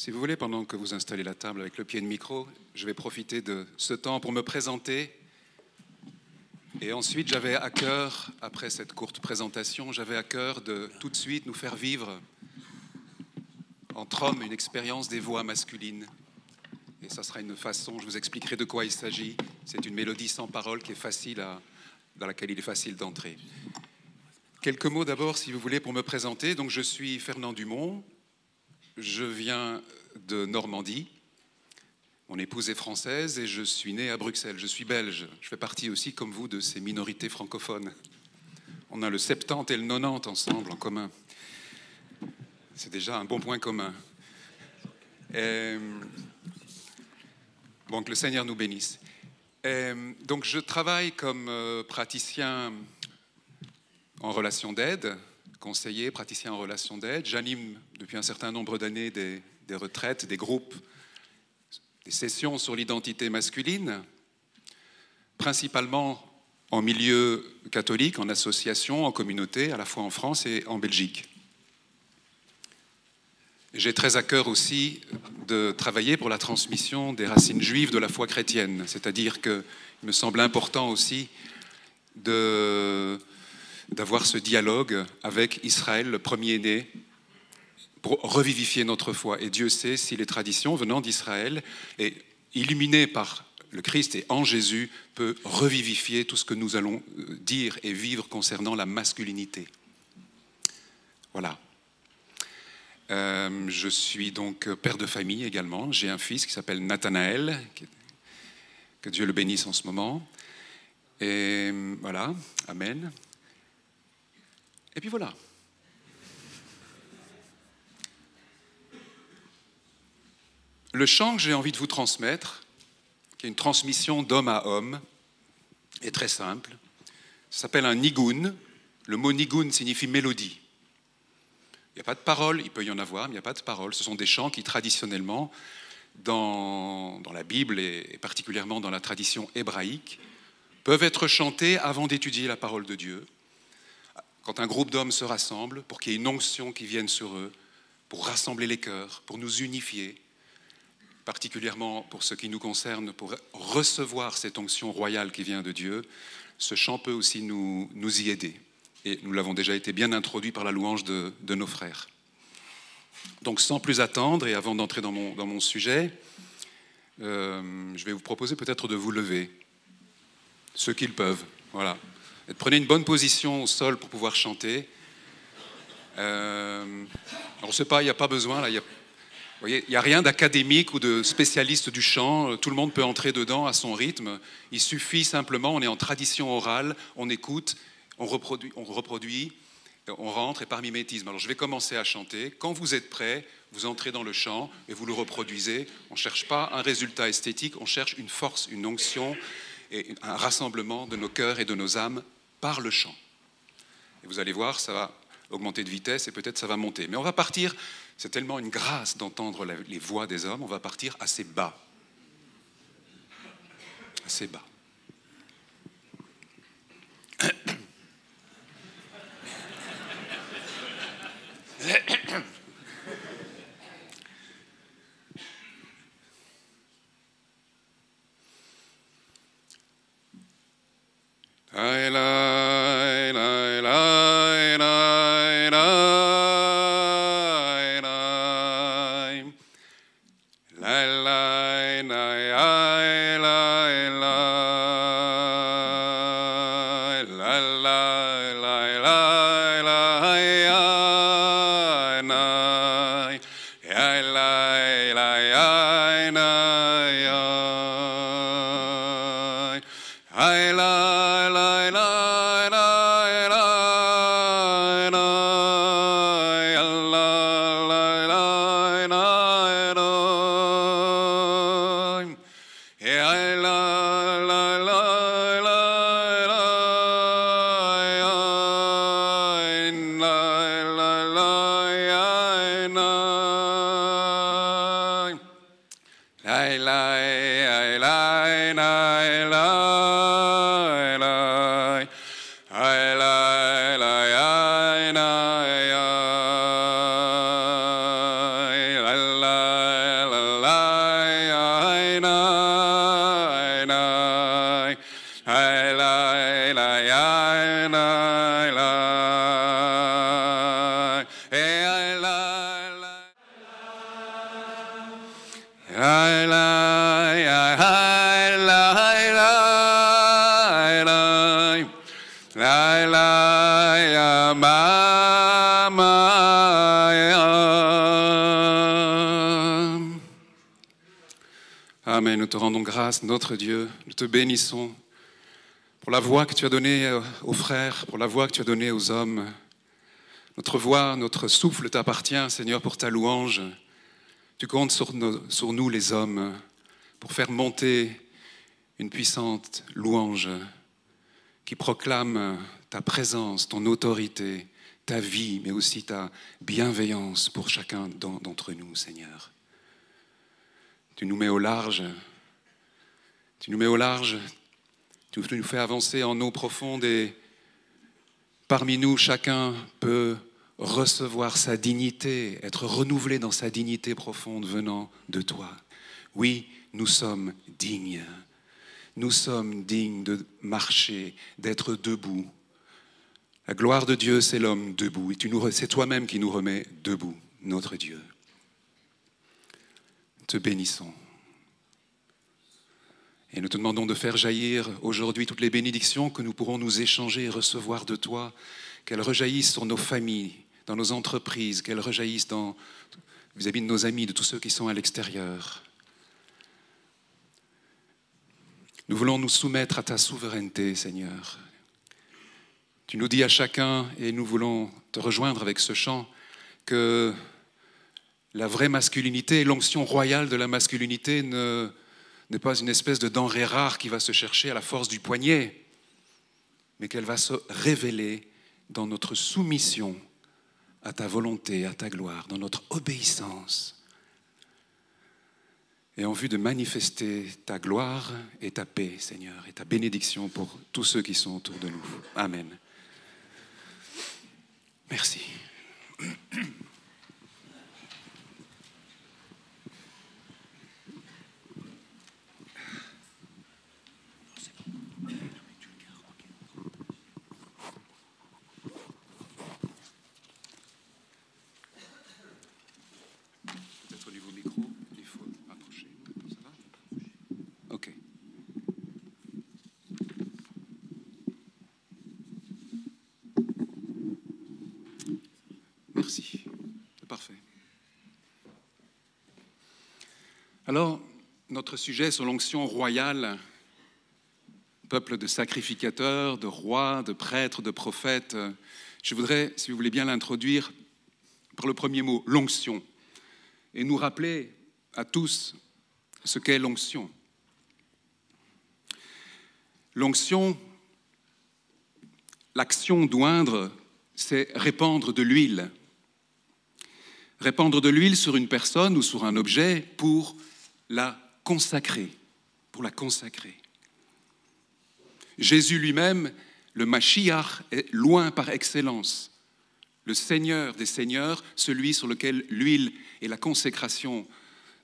Si vous voulez, pendant que vous installez la table avec le pied de micro, je vais profiter de ce temps pour me présenter. Et ensuite, j'avais à cœur, après cette courte présentation, j'avais à cœur de tout de suite nous faire vivre entre hommes une expérience des voix masculines. Et ça sera une façon, je vous expliquerai de quoi il s'agit. C'est une mélodie sans parole qui est facile dans laquelle il est facile d'entrer. Quelques mots d'abord, si vous voulez, pour me présenter. Donc, je suis Fernand Dumont. Je viens de Normandie. Mon épouse est française et je suis né à Bruxelles. Je suis belge. Je fais partie aussi, comme vous, de ces minorités francophones. On a le 70 et le 90 ensemble, en commun. C'est déjà un bon point commun. Donc, le Seigneur nous bénisse. Donc, je travaille comme praticien en relation d'aide, conseiller, praticien en relation d'aide. J'anime depuis un certain nombre d'années des retraites, des groupes, des sessions sur l'identité masculine, principalement en milieu catholique, en association, en communauté, à la fois en France et en Belgique. J'ai très à cœur aussi de travailler pour la transmission des racines juives de la foi chrétienne, c'est-à-dire qu'il me semble important aussi d'avoir ce dialogue avec Israël, le premier-né, pour revivifier notre foi. Et Dieu sait si les traditions venant d'Israël et illuminées par le Christ et en Jésus peut revivifier tout ce que nous allons dire et vivre concernant la masculinité. Voilà. Je suis donc père de famille également. J'ai un fils qui s'appelle Nathanaël, que Dieu le bénisse en ce moment. Et voilà, amen. Et puis voilà. Le chant que j'ai envie de vous transmettre, qui est une transmission d'homme à homme, est très simple. Ça s'appelle un nigun. Le mot nigun signifie mélodie. Il n'y a pas de paroles, il peut y en avoir, mais il n'y a pas de paroles. Ce sont des chants qui, traditionnellement, dans la Bible et particulièrement dans la tradition hébraïque, peuvent être chantés avant d'étudier la parole de Dieu. Quand un groupe d'hommes se rassemble, pour qu'il y ait une onction qui vienne sur eux, pour rassembler les cœurs, pour nous unifier, particulièrement pour ce qui nous concerne, pour recevoir cette onction royale qui vient de Dieu, ce chant peut aussi nous y aider. Et nous l'avons déjà été bien introduit par la louange de nos frères. Donc sans plus attendre, et avant d'entrer dans mon sujet, je vais vous proposer peut-être de vous lever, ceux qui le peuvent. Voilà. Et prenez une bonne position au sol pour pouvoir chanter. On ne sait pas, il n'y a pas besoin, là, vous voyez, il n'y a rien d'académique ou de spécialiste du chant. Tout le monde peut entrer dedans à son rythme. Il suffit simplement, on est en tradition orale, on écoute, on reproduit, on rentre et par mimétisme. Alors je vais commencer à chanter. Quand vous êtes prêts, vous entrez dans le chant et vous le reproduisez. On ne cherche pas un résultat esthétique, on cherche une force, une onction et un rassemblement de nos cœurs et de nos âmes par le chant. Et vous allez voir, ça va augmenter de vitesse et peut-être ça va monter. Mais on va partir, c'est tellement une grâce d'entendre les voix des hommes, on va partir assez bas. Assez bas. Amen. Nous te rendons grâce, notre Dieu. Nous te bénissons pour la voix que tu as donnée aux frères, pour la voix que tu as donnée aux hommes. Notre voix, notre souffle t'appartient, Seigneur, pour ta louange. Tu comptes sur nous, les hommes, pour faire monter une puissante louange qui proclame ta présence, ton autorité, ta vie, mais aussi ta bienveillance pour chacun d'entre nous, Seigneur. Tu nous mets au large, tu nous fais avancer en eau profonde et parmi nous, chacun peut recevoir sa dignité, être renouvelé dans sa dignité profonde venant de toi. Oui, nous sommes dignes. Nous sommes dignes de marcher, d'être debout. La gloire de Dieu, c'est l'homme debout. Et c'est toi-même qui nous remets debout, notre Dieu. Te bénissons. Et nous te demandons de faire jaillir aujourd'hui toutes les bénédictions que nous pourrons nous échanger et recevoir de toi, qu'elles rejaillissent sur nos familles, dans nos entreprises, qu'elles rejaillissent vis-à-vis de nos amis, de tous ceux qui sont à l'extérieur. Nous voulons nous soumettre à ta souveraineté, Seigneur. Tu nous dis à chacun, et nous voulons te rejoindre avec ce chant, que la vraie masculinité, l'onction royale de la masculinité n'est pas une espèce de denrée rare qui va se chercher à la force du poignet, mais qu'elle va se révéler dans notre soumission à ta volonté, à ta gloire, dans notre obéissance, et en vue de manifester ta gloire et ta paix, Seigneur, et ta bénédiction pour tous ceux qui sont autour de nous. Amen. Merci. Merci, c'est parfait. Alors, notre sujet sur l'onction royale, peuple de sacrificateurs, de rois, de prêtres, de prophètes, je voudrais, si vous voulez bien l'introduire, par le premier mot, l'onction, et nous rappeler à tous ce qu'est l'onction. L'onction, l'action d'oindre, c'est répandre de l'huile. Répandre de l'huile sur une personne ou sur un objet pour la consacrer, Jésus lui-même, le Mashiach, est loin par excellence, le Seigneur des Seigneurs, celui sur lequel l'huile et la consécration,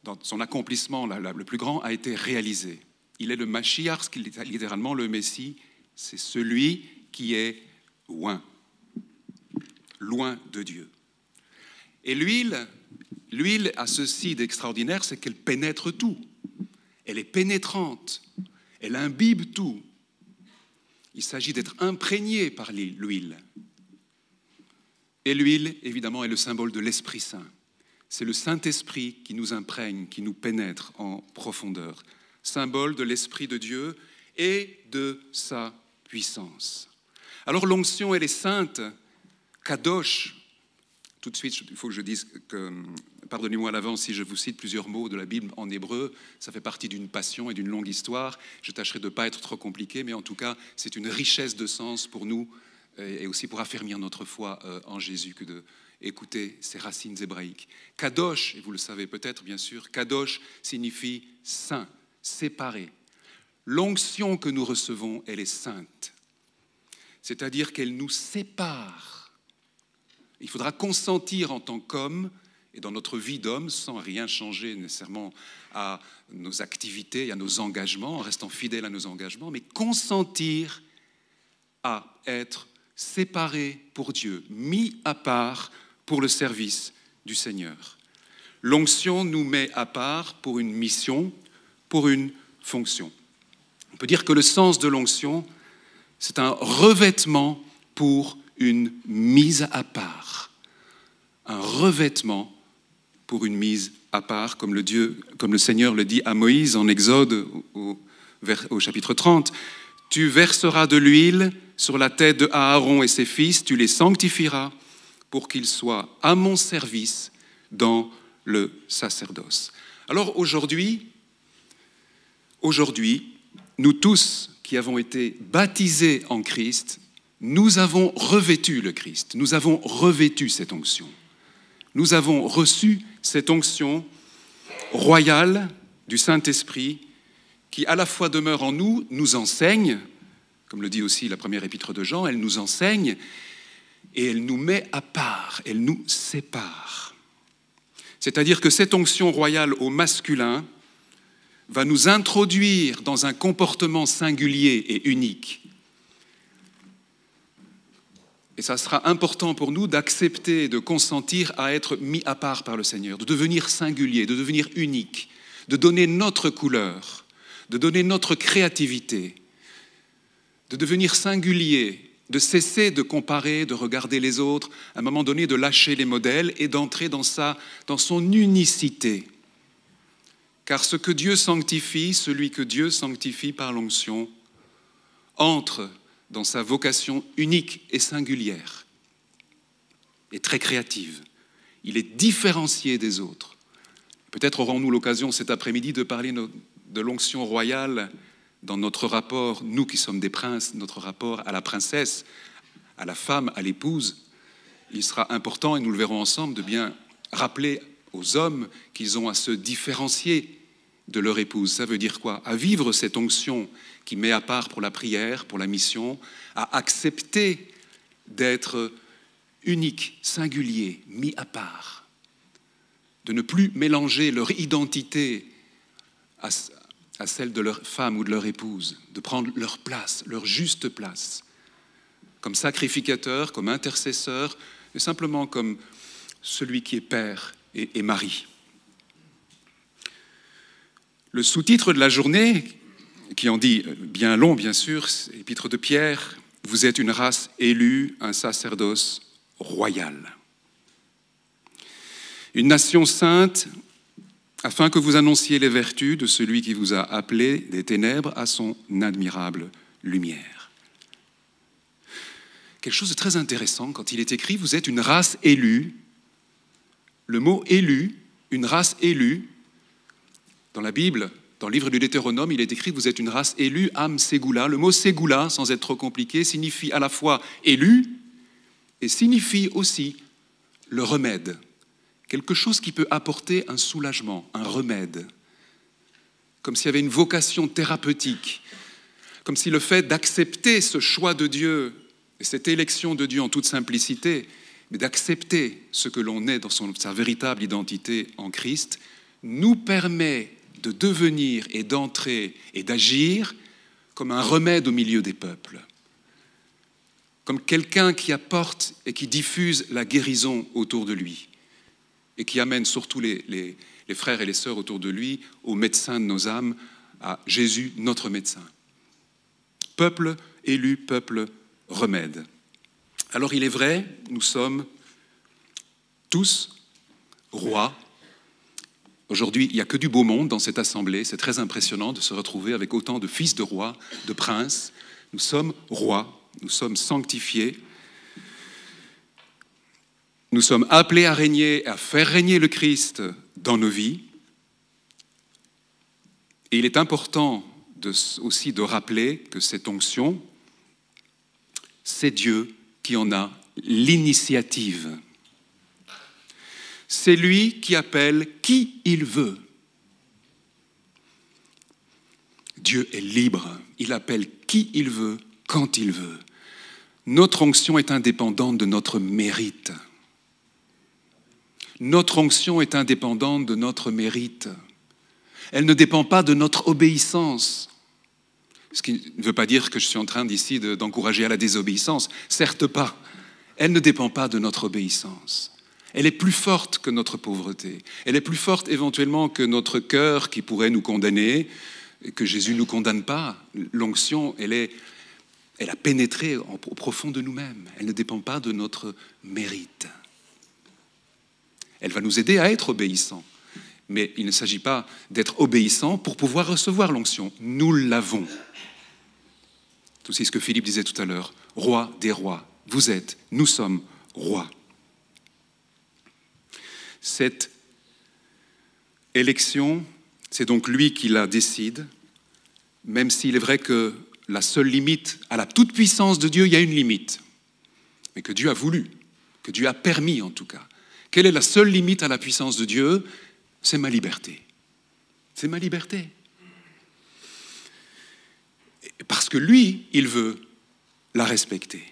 dans son accomplissement le plus grand, a été réalisé. Il est le Mashiach, ce qui est littéralement le Messie, c'est celui qui est loin de Dieu. Et l'huile a ceci d'extraordinaire, c'est qu'elle pénètre tout. Elle est pénétrante, elle imbibe tout. Il s'agit d'être imprégné par l'huile. Et l'huile, évidemment, est le symbole de l'Esprit Saint. C'est le Saint-Esprit qui nous imprègne, qui nous pénètre en profondeur. Symbole de l'Esprit de Dieu et de sa puissance. Alors l'onction, elle est sainte, kadosh. Tout de suite, il faut que je dise que, pardonnez-moi à l'avance si je vous cite plusieurs mots de la Bible en hébreu, ça fait partie d'une passion et d'une longue histoire. Je tâcherai de ne pas être trop compliqué, mais en tout cas, c'est une richesse de sens pour nous et aussi pour affermir notre foi en Jésus que d'écouter ces racines hébraïques. Kadosh, et vous le savez peut-être bien sûr, Kadosh signifie saint, séparé. L'onction que nous recevons, elle est sainte, c'est-à-dire qu'elle nous sépare. Il faudra consentir en tant qu'homme et dans notre vie d'homme, sans rien changer nécessairement à nos activités, à nos engagements, en restant fidèles à nos engagements, mais consentir à être séparés pour Dieu, mis à part pour le service du Seigneur. L'onction nous met à part pour une mission, pour une fonction. On peut dire que le sens de l'onction, c'est un revêtement pour une mise à part. Un revêtement pour une mise à part, comme le Seigneur le dit à Moïse en Exode au chapitre 30. Tu verseras de l'huile sur la tête de Aaron et ses fils, tu les sanctifieras pour qu'ils soient à mon service dans le sacerdoce. Alors aujourd'hui, nous tous qui avons été baptisés en Christ, nous avons revêtu le Christ, nous avons revêtu cette onction. Nous avons reçu cette onction royale du Saint-Esprit qui à la fois demeure en nous, nous enseigne, comme le dit aussi la première épître de Jean, elle nous enseigne et elle nous met à part, elle nous sépare. C'est-à-dire que cette onction royale au masculin va nous introduire dans un comportement singulier et unique. Et ça sera important pour nous d'accepter, de consentir à être mis à part par le Seigneur, de devenir singulier, de devenir unique, de donner notre couleur, de donner notre créativité, de devenir singulier, de cesser de comparer, de regarder les autres, à un moment donné de lâcher les modèles et d'entrer dans son unicité. Car ce que Dieu sanctifie, celui que Dieu sanctifie par l'onction, entre dans sa vocation unique et singulière et très créative. Il est différencié des autres. Peut-être aurons-nous l'occasion cet après-midi de parler de l'onction royale dans notre rapport, nous qui sommes des princes, notre rapport à la princesse, à la femme, à l'épouse. Il sera important, et nous le verrons ensemble, de bien rappeler aux hommes qu'ils ont à se différencier de leur épouse. Ça veut dire quoi? À vivre cette onction qui met à part pour la prière, pour la mission, à accepter d'être unique, singulier, mis à part, de ne plus mélanger leur identité à celle de leur femme ou de leur épouse, de prendre leur place, leur juste place, comme sacrificateur, comme intercesseur, et simplement comme celui qui est père et mari. Le sous-titre de la journée, qui en dit bien long, bien sûr, épître de Pierre, « Vous êtes une race élue, un sacerdoce royal. Une nation sainte, afin que vous annonciez les vertus de celui qui vous a appelé des ténèbres à son admirable lumière. » Quelque chose de très intéressant, quand il est écrit « Vous êtes une race élue », le mot « élu », une race élue, dans la Bible, dans le livre du Deutéronome, il est écrit « Vous êtes une race élue, âme ségoula ». Le mot ségoula, sans être trop compliqué, signifie à la fois élu et signifie aussi le remède. Quelque chose qui peut apporter un soulagement, un remède. Comme s'il y avait une vocation thérapeutique. Comme si le fait d'accepter ce choix de Dieu et cette élection de Dieu en toute simplicité, mais d'accepter ce que l'on est dans sa véritable identité en Christ, nous permet de devenir et d'entrer et d'agir comme un remède au milieu des peuples. Comme quelqu'un qui apporte et qui diffuse la guérison autour de lui et qui amène surtout les frères et les sœurs autour de lui au médecin de nos âmes, à Jésus, notre médecin. Peuple élu, peuple remède. Alors il est vrai, nous sommes tous rois. Aujourd'hui, il n'y a que du beau monde dans cette assemblée. C'est très impressionnant de se retrouver avec autant de fils de rois, de princes. Nous sommes rois, nous sommes sanctifiés. Nous sommes appelés à régner, à faire régner le Christ dans nos vies. Et il est important aussi de rappeler que cette onction, c'est Dieu qui en a l'initiative. C'est lui qui appelle qui il veut. Dieu est libre, il appelle qui il veut, quand il veut. Notre onction est indépendante de notre mérite. Notre onction est indépendante de notre mérite. Elle ne dépend pas de notre obéissance. Ce qui ne veut pas dire que je suis en train d'ici d'encourager à la désobéissance. Certes pas. Elle ne dépend pas de notre obéissance. Elle est plus forte que notre pauvreté. Elle est plus forte éventuellement que notre cœur qui pourrait nous condamner, et que Jésus ne nous condamne pas. L'onction, elle a pénétré au profond de nous-mêmes. Elle ne dépend pas de notre mérite. Elle va nous aider à être obéissants. Mais il ne s'agit pas d'être obéissant pour pouvoir recevoir l'onction. Nous l'avons. C'est aussi ce que Philippe disait tout à l'heure. Roi des rois. Vous êtes, nous sommes rois. Cette élection, c'est donc lui qui la décide, même s'il est vrai que la seule limite à la toute-puissance de Dieu, il y a une limite, mais que Dieu a voulu, que Dieu a permis en tout cas. Quelle est la seule limite à la puissance de Dieu? C'est ma liberté. C'est ma liberté. Parce que lui, il veut la respecter.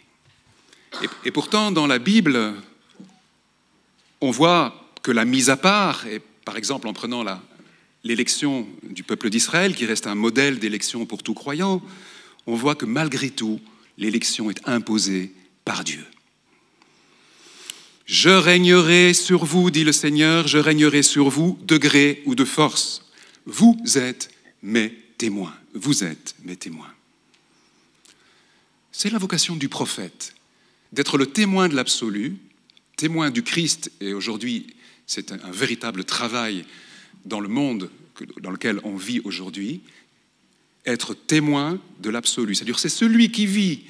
Et pourtant, dans la Bible, on voit que la mise à part, et par exemple en prenant l'élection du peuple d'Israël, qui reste un modèle d'élection pour tout croyant, on voit que malgré tout, l'élection est imposée par Dieu. « Je régnerai sur vous, dit le Seigneur, je régnerai sur vous de gré ou de force. Vous êtes mes témoins. Vous êtes mes témoins. » C'est la vocation du prophète, d'être le témoin de l'absolu, témoin du Christ, et aujourd'hui, c'est un véritable travail dans le monde dans lequel on vit aujourd'hui, être témoin de l'absolu. C'est-à-dire, c'est celui qui vit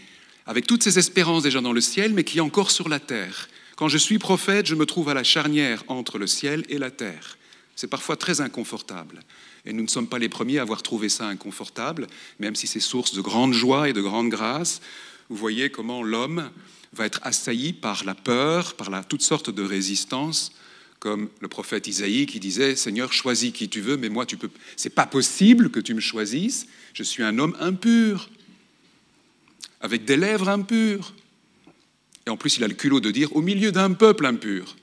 avec toutes ses espérances déjà dans le ciel, mais qui est encore sur la terre. Quand je suis prophète, je me trouve à la charnière entre le ciel et la terre. C'est parfois très inconfortable. Et nous ne sommes pas les premiers à avoir trouvé ça inconfortable, même si c'est source de grande joie et de grande grâce. Vous voyez comment l'homme va être assailli par la peur, par toutes sortes de résistances, comme le prophète Isaïe qui disait « Seigneur, choisis qui tu veux, mais moi, c'est pas possible que tu me choisisses. Je suis un homme impur, avec des lèvres impures. » Et en plus, il a le culot de dire « au milieu d'un peuple impur ».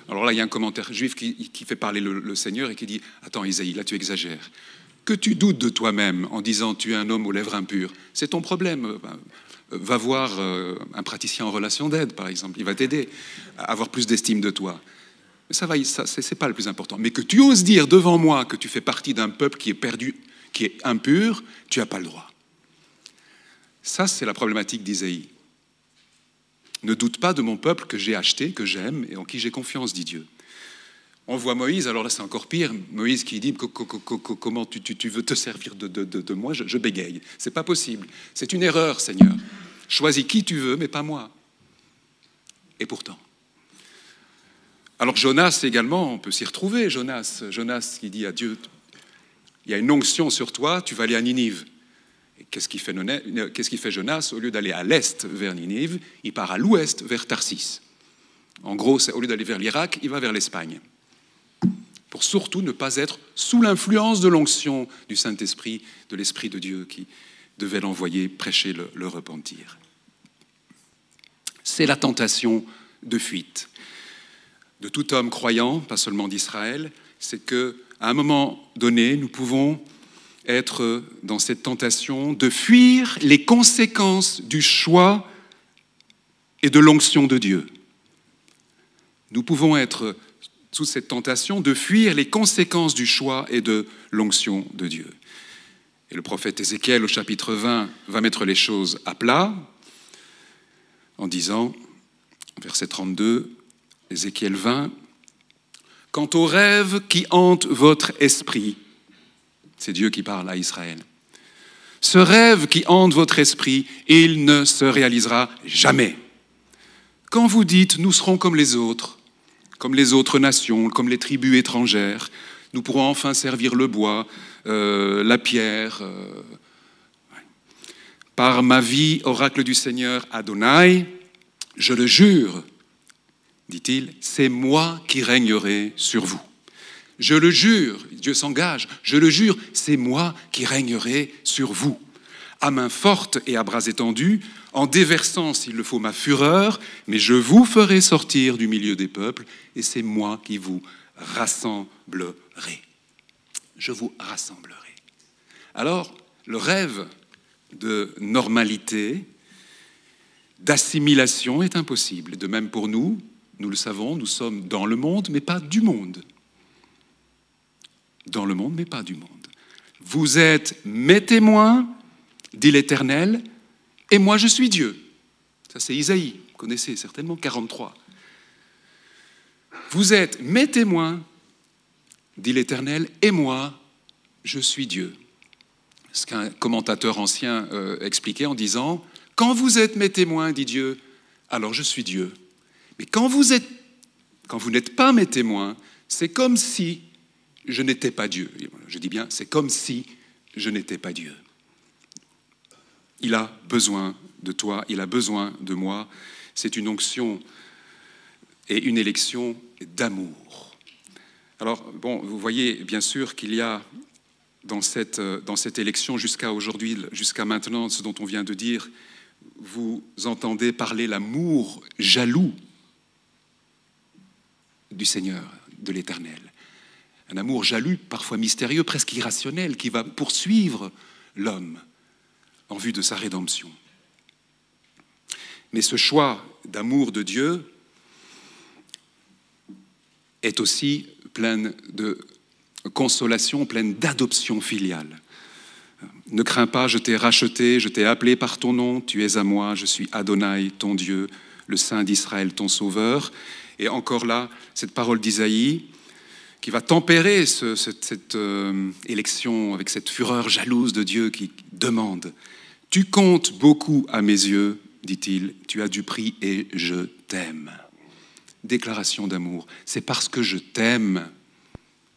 Alors là, il y a un commentaire juif qui fait parler le Seigneur et qui dit « Attends, Isaïe, là tu exagères. Que tu doutes de toi-même en disant « tu es un homme aux lèvres impures », c'est ton problème. Va voir un praticien en relation d'aide, par exemple. Il va t'aider à avoir plus d'estime de toi. Mais c'est pas le plus important. Mais que tu oses dire devant moi que tu fais partie d'un peuple qui est perdu, qui est impur, tu n'as pas le droit. Ça, c'est la problématique d'Isaïe. Ne doute pas de mon peuple que j'ai acheté, que j'aime et en qui j'ai confiance, dit Dieu. On voit Moïse, alors là c'est encore pire, Moïse qui dit comment tu veux te servir de moi, je bégaye. C'est pas possible, c'est une erreur, Seigneur. Choisis qui tu veux, mais pas moi. Et pourtant. Alors Jonas également, on peut s'y retrouver, Jonas qui dit à Dieu, il y a une onction sur toi, tu vas aller à Ninive. Qu'est-ce qu'il fait Jonas? Au lieu d'aller à l'est vers Ninive, il part à l'ouest vers Tarsis. En gros, au lieu d'aller vers l'Irak, il va vers l'Espagne. Pour surtout ne pas être sous l'influence de l'onction du Saint-Esprit, de l'Esprit de Dieu qui devait l'envoyer prêcher le repentir. C'est la tentation de fuite de tout homme croyant, pas seulement d'Israël, c'est qu'à un moment donné, nous pouvons être dans cette tentation de fuir les conséquences du choix et de l'onction de Dieu. Nous pouvons être sous cette tentation de fuir les conséquences du choix et de l'onction de Dieu. Et le prophète Ézéchiel, au chapitre 20, va mettre les choses à plat en disant, verset 32, Ézéchiel 20, « Quant aux rêves qui hantent votre esprit, c'est Dieu qui parle à Israël. Ce rêve qui hante votre esprit, il ne se réalisera jamais. Quand vous dites, nous serons comme les autres nations, comme les tribus étrangères, nous pourrons enfin servir le bois, la pierre. Par ma vie, oracle du Seigneur Adonai, je le jure, dit-il, c'est moi qui régnerai sur vous. Je le jure, Dieu s'engage, je le jure, c'est moi qui régnerai sur vous. à main forte et à bras étendus, en déversant, s'il le faut, ma fureur, mais je vous ferai sortir du milieu des peuples, et c'est moi qui vous rassemblerai. Je vous rassemblerai. Alors, le rêve de normalité, d'assimilation est impossible. De même pour nous, nous le savons, nous sommes dans le monde, mais pas du monde. Dans le monde, mais pas du monde. Vous êtes mes témoins, dit l'Éternel, et moi je suis Dieu. Ça c'est Isaïe, vous connaissez certainement 43. Vous êtes mes témoins, dit l'Éternel, et moi je suis Dieu. Ce qu'un commentateur ancien expliquait en disant « Quand vous êtes mes témoins, dit Dieu, alors je suis Dieu. Mais quand vous n'êtes pas mes témoins, c'est comme si je n'étais pas Dieu. » Je dis bien, c'est comme si je n'étais pas Dieu. Il a besoin de toi, il a besoin de moi. C'est une onction et une élection d'amour. Alors, bon, vous voyez bien sûr qu'il y a dans cette élection jusqu'à aujourd'hui, jusqu'à maintenant, ce dont on vient de dire, vous entendez parler l'amour jaloux du Seigneur, de l'Éternel. Un amour jaloux, parfois mystérieux, presque irrationnel, qui va poursuivre l'homme en vue de sa rédemption. Mais ce choix d'amour de Dieu est aussi plein de consolation, pleine d'adoption filiale. Ne crains pas, je t'ai racheté, je t'ai appelé par ton nom, tu es à moi, je suis Adonai, ton Dieu, le Saint d'Israël, ton Sauveur. Et encore là, cette parole d'Isaïe qui va tempérer cette élection avec cette fureur jalouse de Dieu qui demande « Tu comptes beaucoup à mes yeux, dit-il, tu as du prix et je t'aime. » Déclaration d'amour. C'est parce que je t'aime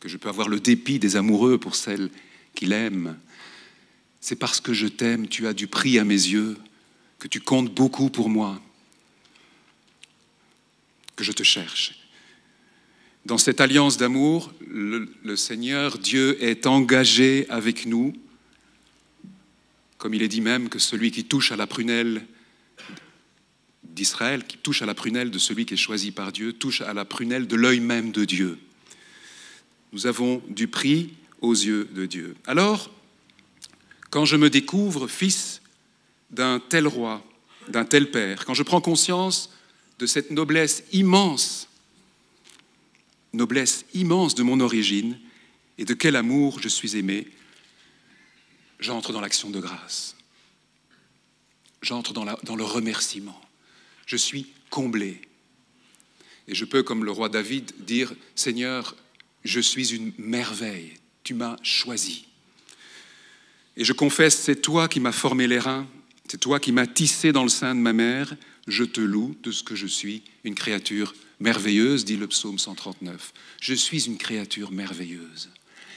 que je peux avoir le dépit des amoureux pour celle qu'il aime. C'est parce que je t'aime, tu as du prix à mes yeux, que tu comptes beaucoup pour moi, que je te cherche. Dans cette alliance d'amour, le Seigneur, Dieu, est engagé avec nous, comme il est dit même que celui qui touche à la prunelle d'Israël, qui touche à la prunelle de celui qui est choisi par Dieu, touche à la prunelle de l'œil même de Dieu. Nous avons du prix aux yeux de Dieu. Alors, quand je me découvre fils d'un tel roi, d'un tel père, quand je prends conscience de cette noblesse immense de mon origine et de quel amour je suis aimé, j'entre dans l'action de grâce. J'entre dans le remerciement. Je suis comblé. Et je peux, comme le roi David, dire « Seigneur, je suis une merveille, tu m'as choisi. » Et je confesse, c'est toi qui m'as formé les reins, c'est toi qui m'as tissé dans le sein de ma mère, je te loue de ce que je suis, une créature merveilleuse, dit le psaume 139. Je suis une créature merveilleuse.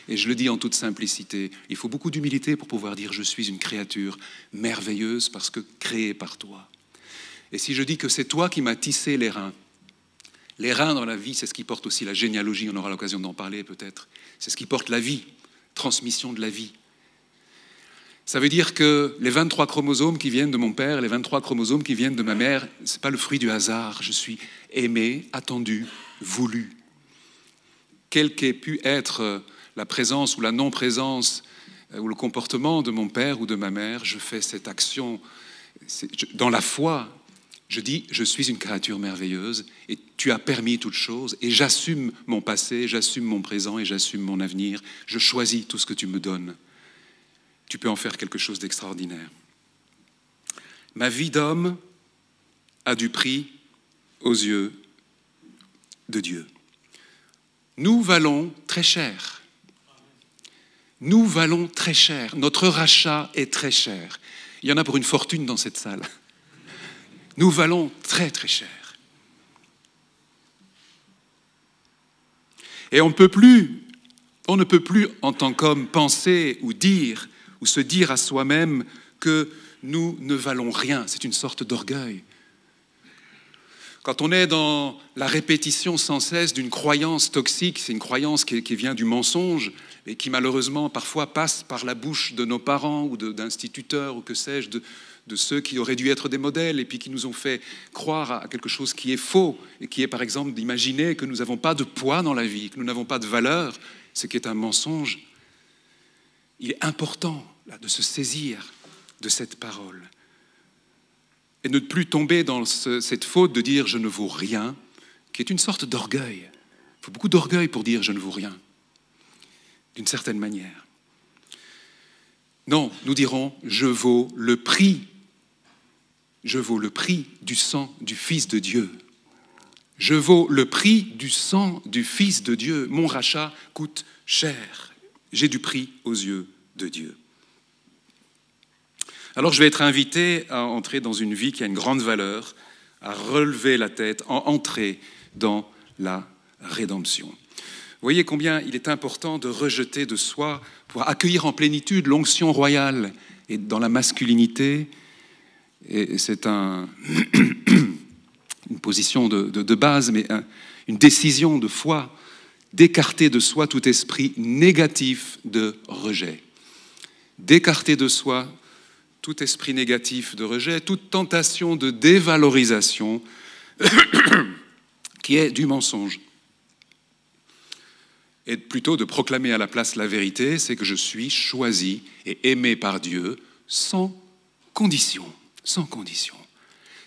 Et je le dis en toute simplicité, il faut beaucoup d'humilité pour pouvoir dire je suis une créature merveilleuse parce que créée par toi. Et si je dis que c'est toi qui m'as tissé les reins dans la vie, c'est ce qui porte aussi la généalogie, on aura l'occasion d'en parler peut-être, c'est ce qui porte la vie, transmission de la vie. Ça veut dire que les 23 chromosomes qui viennent de mon père, les 23 chromosomes qui viennent de ma mère, ce n'est pas le fruit du hasard. Je suis aimé, attendu, voulu. Quelle qu'ait pu être la présence ou la non-présence ou le comportement de mon père ou de ma mère, je fais cette action dans la foi. Je dis, je suis une créature merveilleuse et tu as permis toutes choses et j'assume mon passé, j'assume mon présent et j'assume mon avenir. Je choisis tout ce que tu me donnes. Tu peux en faire quelque chose d'extraordinaire. Ma vie d'homme a du prix aux yeux de Dieu. Nous valons très cher. Nous valons très cher. Notre rachat est très cher. Il y en a pour une fortune dans cette salle. Nous valons très très cher. Et on ne peut plus en tant qu'homme penser ou dire ou se dire à soi-même que nous ne valons rien. C'est une sorte d'orgueil. Quand on est dans la répétition sans cesse d'une croyance toxique, c'est une croyance qui vient du mensonge et qui malheureusement parfois passe par la bouche de nos parents ou d'instituteurs ou que sais-je, de ceux qui auraient dû être des modèles et puis qui nous ont fait croire à quelque chose qui est faux et qui est par exemple d'imaginer que nous n'avons pas de poids dans la vie, que nous n'avons pas de valeur, ce qui est un mensonge. Il est important là, de se saisir de cette parole et ne plus tomber dans cette faute de dire « je ne vaux rien », qui est une sorte d'orgueil. Il faut beaucoup d'orgueil pour dire « je ne vaux rien », d'une certaine manière. Non, nous dirons « je vaux le prix ». Je vaux le prix du sang du Fils de Dieu. Je vaux le prix du sang du Fils de Dieu. Mon rachat coûte cher. J'ai du prix aux yeux de Dieu. Alors je vais être invité à entrer dans une vie qui a une grande valeur, à relever la tête, à entrer dans la rédemption. Vous voyez combien il est important de rejeter de soi pour accueillir en plénitude l'onction royale et dans la masculinité. Et c'est une position de base, mais une décision de foi, d'écarter de soi tout esprit négatif de rejet. D'écarter de soi tout esprit négatif de rejet, toute tentation de dévalorisation qui est du mensonge. Et plutôt de proclamer à la place la vérité, c'est que je suis choisi et aimé par Dieu sans condition. Sans condition.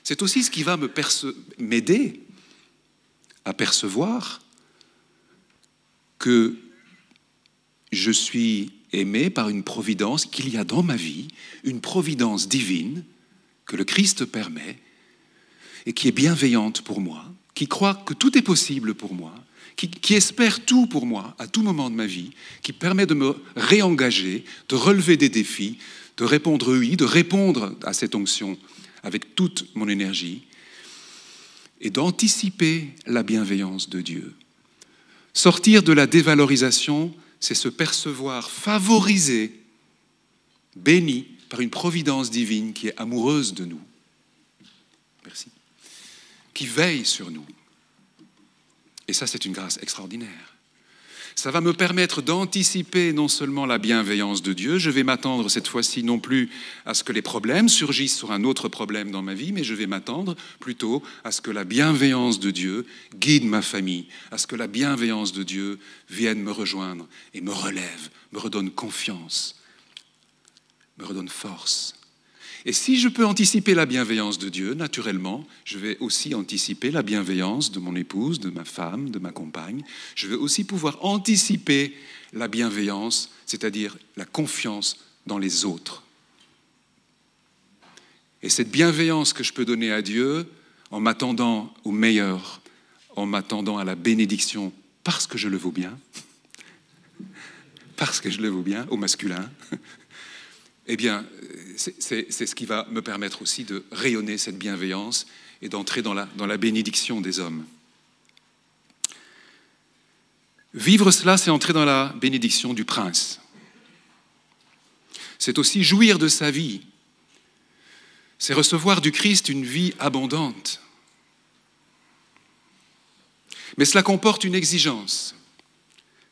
C'est aussi ce qui va m'aider à percevoir que je suis aimé par une providence qu'il y a dans ma vie, une providence divine que le Christ permet et qui est bienveillante pour moi, qui croit que tout est possible pour moi, qui espère tout pour moi à tout moment de ma vie, qui permet de me réengager, de relever des défis, de répondre oui, de répondre à cette onction avec toute mon énergie et d'anticiper la bienveillance de Dieu. Sortir de la dévalorisation, c'est se percevoir favorisé, béni par une providence divine qui est amoureuse de nous. Merci. Qui veille sur nous. Et ça, c'est une grâce extraordinaire. Ça va me permettre d'anticiper non seulement la bienveillance de Dieu, je vais m'attendre cette fois-ci non plus à ce que les problèmes surgissent sur un autre problème dans ma vie, mais je vais m'attendre plutôt à ce que la bienveillance de Dieu guide ma famille, à ce que la bienveillance de Dieu vienne me rejoindre et me relève, me redonne confiance, me redonne force. Et si je peux anticiper la bienveillance de Dieu, naturellement, je vais aussi anticiper la bienveillance de mon épouse, de ma femme, de ma compagne. Je vais aussi pouvoir anticiper la bienveillance, c'est-à-dire la confiance dans les autres. Et cette bienveillance que je peux donner à Dieu, en m'attendant au meilleur, en m'attendant à la bénédiction, parce que je le vaux bien, au masculin, eh bien, c'est ce qui va me permettre aussi de rayonner cette bienveillance et d'entrer dans la bénédiction des hommes. Vivre cela, c'est entrer dans la bénédiction du prince. C'est aussi jouir de sa vie. C'est recevoir du Christ une vie abondante. Mais cela comporte une exigence.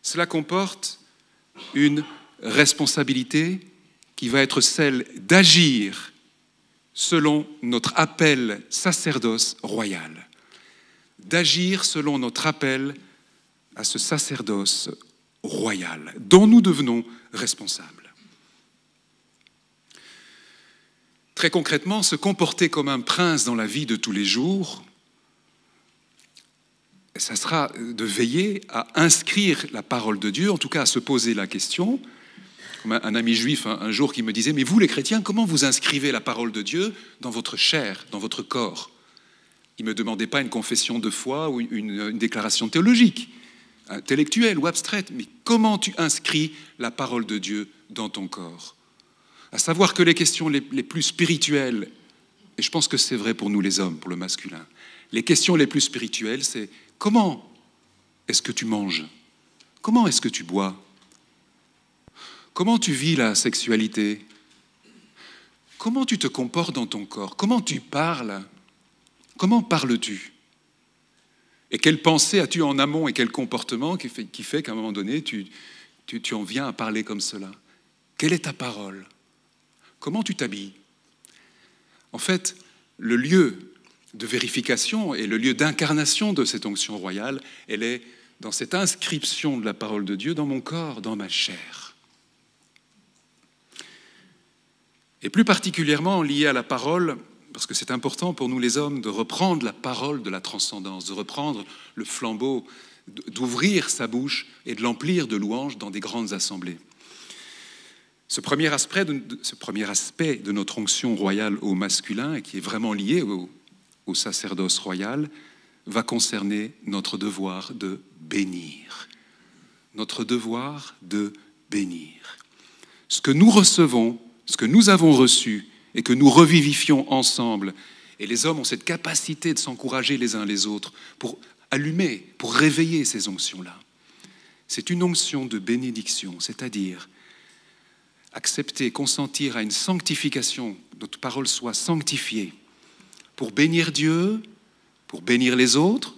Cela comporte une responsabilité qui va être celle d'agir selon notre appel sacerdoce royal. D'agir selon notre appel à ce sacerdoce royal, dont nous devenons responsables. Très concrètement, se comporter comme un prince dans la vie de tous les jours, ça sera de veiller à inscrire la parole de Dieu, en tout cas à se poser la question. Comme un ami juif un jour qui me disait « Mais vous les chrétiens, comment vous inscrivez la parole de Dieu dans votre chair, dans votre corps ?» Il ne me demandait pas une confession de foi ou une déclaration théologique, intellectuelle ou abstraite, mais comment tu inscris la parole de Dieu dans ton corps? À savoir que les questions les plus spirituelles, et je pense que c'est vrai pour nous les hommes, pour le masculin, les questions les plus spirituelles, c'est comment est-ce que tu manges? Comment est-ce que tu bois? Comment tu vis la sexualité? Comment tu te comportes dans ton corps? Comment tu parles? Comment parles-tu? Et quelle pensée as-tu en amont et quel comportement qui fait qu'à un moment donné, tu en viens à parler comme cela? Quelle est ta parole? Comment tu t'habilles? En fait, le lieu de vérification et le lieu d'incarnation de cette onction royale, elle est dans cette inscription de la parole de Dieu dans mon corps, dans ma chair. Et plus particulièrement lié à la parole, parce que c'est important pour nous les hommes de reprendre la parole de la transcendance, de reprendre le flambeau, d'ouvrir sa bouche et de l'emplir de louanges dans des grandes assemblées. Ce premier aspect de notre onction royale au masculin, et qui est vraiment lié au sacerdoce royal, va concerner notre devoir de bénir. Notre devoir de bénir. Ce que nous recevons, ce que nous avons reçu et que nous revivifions ensemble, et les hommes ont cette capacité de s'encourager les uns les autres pour allumer, pour réveiller ces onctions-là. C'est une onction de bénédiction, c'est-à-dire accepter, consentir à une sanctification, que notre parole soit sanctifiée, pour bénir Dieu, pour bénir les autres,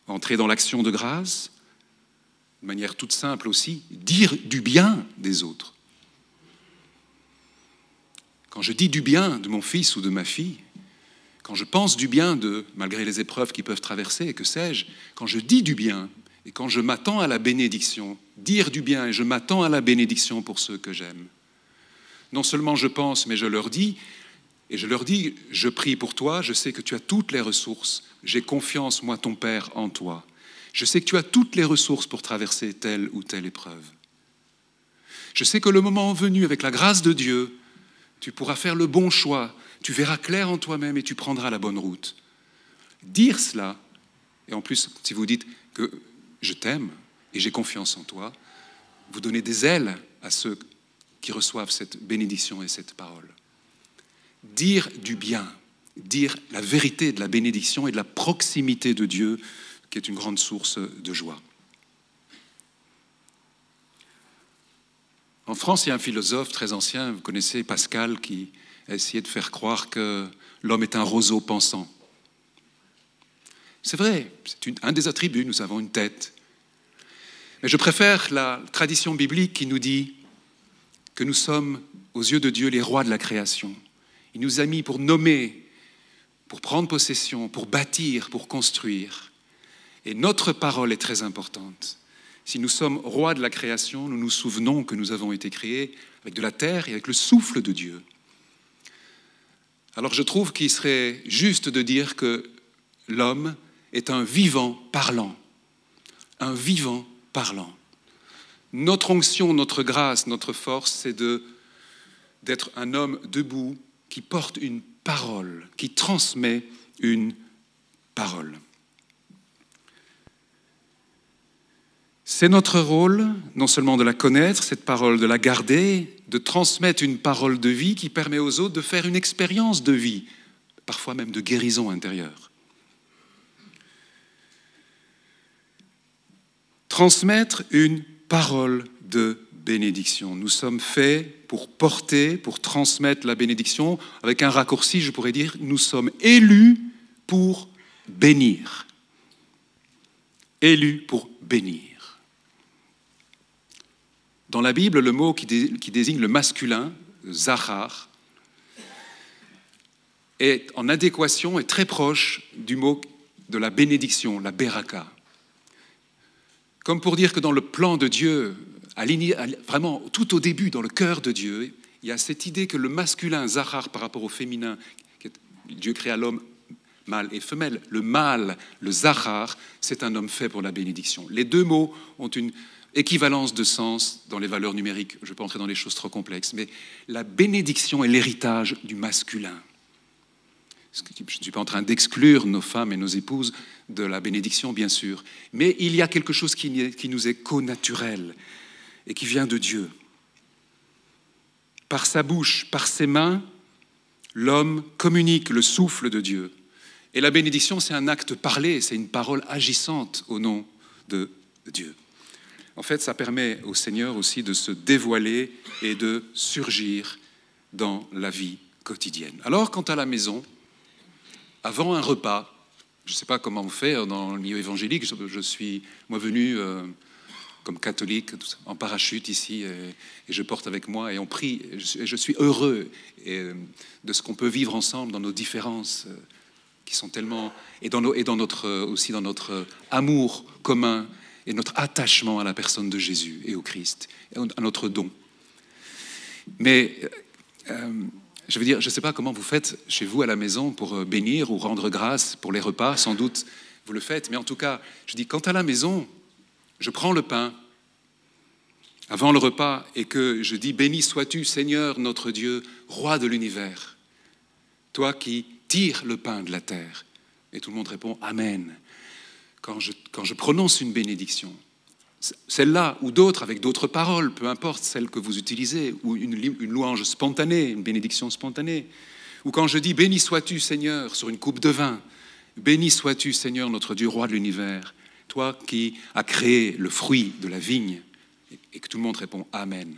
entrer dans l'action de grâce, de manière toute simple aussi, dire du bien des autres. Quand je dis du bien de mon fils ou de ma fille, quand je pense du bien d'eux, malgré les épreuves qu'ils peuvent traverser, que sais-je, quand je dis du bien et quand je m'attends à la bénédiction, dire du bien et je m'attends à la bénédiction pour ceux que j'aime. Non seulement je pense, mais je leur dis, et je leur dis, je prie pour toi, je sais que tu as toutes les ressources, j'ai confiance, moi ton Père, en toi. Je sais que tu as toutes les ressources pour traverser telle ou telle épreuve. Je sais que le moment venu, avec la grâce de Dieu, tu pourras faire le bon choix, tu verras clair en toi-même et tu prendras la bonne route. Dire cela, et en plus, si vous dites que je t'aime et j'ai confiance en toi, vous donnez des ailes à ceux qui reçoivent cette bénédiction et cette parole. Dire du bien, dire la vérité de la bénédiction et de la proximité de Dieu, qui est une grande source de joie. En France, il y a un philosophe très ancien, vous connaissez Pascal, qui a essayé de faire croire que l'homme est un roseau pensant. C'est vrai, c'est un des attributs, nous avons une tête. Mais je préfère la tradition biblique qui nous dit que nous sommes, aux yeux de Dieu, les rois de la création. Il nous a mis pour nommer, pour prendre possession, pour bâtir, pour construire. Et notre parole est très importante. Si nous sommes rois de la création, nous nous souvenons que nous avons été créés avec de la terre et avec le souffle de Dieu. Alors je trouve qu'il serait juste de dire que l'homme est un vivant parlant. Un vivant parlant. Notre onction, notre grâce, notre force, c'est d'être un homme debout qui porte une parole, qui transmet une parole. C'est notre rôle, non seulement de la connaître, cette parole, de la garder, de transmettre une parole de vie qui permet aux autres de faire une expérience de vie, parfois même de guérison intérieure. Transmettre une parole de bénédiction. Nous sommes faits pour porter, pour transmettre la bénédiction. Avec un raccourci, je pourrais dire, nous sommes élus pour bénir. Élus pour bénir. Dans la Bible, le mot qui désigne le masculin, zachar, est en adéquation et très proche du mot de la bénédiction, la beraka. Comme pour dire que dans le plan de Dieu, vraiment tout au début, dans le cœur de Dieu, il y a cette idée que le masculin, zachar, par rapport au féminin, Dieu créa l'homme mâle et femelle. Le mâle, le zachar, c'est un homme fait pour la bénédiction. Les deux mots ont une équivalence de sens dans les valeurs numériques. Je ne vais pas entrer dans les choses trop complexes, mais la bénédiction est l'héritage du masculin. Je ne suis pas en train d'exclure nos femmes et nos épouses de la bénédiction, bien sûr, mais il y a quelque chose qui nous est connaturel et qui vient de Dieu. Par sa bouche, par ses mains, l'homme communique le souffle de Dieu. Et la bénédiction, c'est un acte parlé, c'est une parole agissante au nom de Dieu. En fait, ça permet au Seigneur aussi de se dévoiler et de surgir dans la vie quotidienne. Alors, quant à la maison, avant un repas, Je ne sais pas comment on fait dans le milieu évangélique. Je suis, moi, venu comme catholique, en parachute ici, et je porte avec moi, et on prie. Et je suis heureux de ce qu'on peut vivre ensemble dans nos différences qui sont tellement... Et dans aussi dans notre amour commun et notre attachement à la personne de Jésus et au Christ, et à notre don. Mais... je veux dire, je ne sais pas comment vous faites chez vous à la maison pour bénir ou rendre grâce pour les repas, sans doute vous le faites, mais en tout cas, je dis, quand à la maison, je prends le pain avant le repas et que je dis « Béni sois-tu, Seigneur notre Dieu, roi de l'univers, toi qui tires le pain de la terre. » Et tout le monde répond « Amen ». Quand je prononce une bénédiction, celle-là ou d'autres, avec d'autres paroles, peu importe celle que vous utilisez, ou une louange spontanée, une bénédiction spontanée, ou quand je dis « Béni sois-tu, Seigneur » sur une coupe de vin, « Béni sois-tu, Seigneur, notre Dieu, roi de l'univers, toi qui as créé le fruit de la vigne », et que tout le monde répond « Amen ».